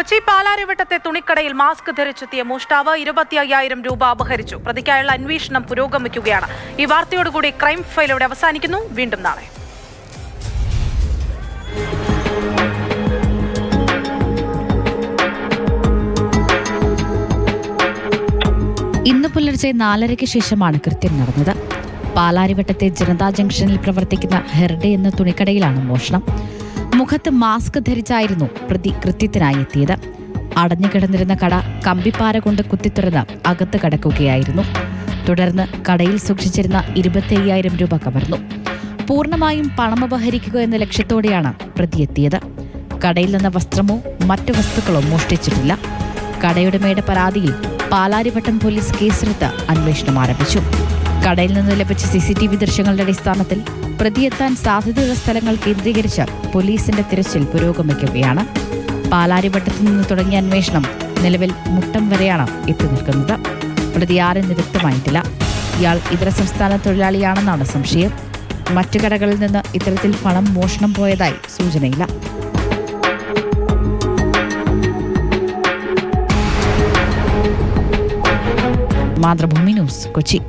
Kochi പാലാരിവട്ടത്തെ തുണിക്കടയിൽ mask ധരിച്ചെത്തിയ മോഷ്ടാവ് 25,000 രൂപ അപഹരിച്ചു. പ്രതിക്കായുള്ള അന്വേഷണം പുരോഗമിക്കുകയാണ്. ഈ വാർത്തയോടുകൂടി ക്രൈം ഫയൽ ഇവിടെ അവസാനിക്കുന്നു. വീണ്ടും നാളെ. ഇന്ന് പുലർച്ചെ 4:30-ക്ക് ശേഷമാണ് കൃത്യം നടന്നത്. പാലാരിവട്ടത്തെ ജനതാ ജംഗ്ഷനിൽ പ്രവർത്തിക്കുന്ന ഹെർഡെ എന്ന തുണിക്കടയിലാണ് മോഷണം. മുഖത്ത് മാസ്ക് ധരിച്ചായിരുന്നു പ്രതി കൃത്യത്തിനായി എത്തിയത്. അടഞ്ഞുകിടന്നിരുന്ന കട കമ്പിപ്പാര കൊണ്ട് കുത്തിത്തുറന്ന് അകത്ത് കടക്കുകയായിരുന്നു. തുടർന്ന് കടയിൽ സൂക്ഷിച്ചിരുന്ന 25,000 രൂപ കവർന്നു. പൂർണ്ണമായും പണം അപഹരിക്കുക എന്ന ലക്ഷ്യത്തോടെയാണ് പ്രതി എത്തിയത്. കടയിൽ നിന്ന് വസ്ത്രമോ മറ്റു വസ്തുക്കളോ മോഷ്ടിച്ചിട്ടില്ല. കടയുടമയുടെ പരാതിയിൽ പാലാരിവട്ടം പോലീസ് കേസെടുത്ത് അന്വേഷണം ആരംഭിച്ചു. കടയിൽ നിന്ന് ലഭിച്ച CCTV ദൃശ്യങ്ങളുടെ അടിസ്ഥാനത്തിൽ പ്രതിയെത്താൻ സാധ്യതയുള്ള സ്ഥലങ്ങൾ കേന്ദ്രീകരിച്ച് പോലീസിന്റെ തിരച്ചിൽ പുരോഗമിക്കുകയാണ്. പാലാരിവട്ടത്തു നിന്ന് തുടങ്ങിയ അന്വേഷണം നിലവിൽ മുട്ടം വരെയാണ് എത്തി നിൽക്കുന്നത്. പ്രതി ആരെന്ന് വ്യക്തമായിട്ടില്ല. ഇയാൾ ഇതര സംസ്ഥാന തൊഴിലാളിയാണെന്നാണ് സംശയം. മറ്റു കടകളിൽ നിന്ന് ഇത്തരത്തിൽ പണം മോഷണം പോയതായി സൂചനയില്ല. മാതൃഭൂമി ന്യൂസ്, കൊച്ചി.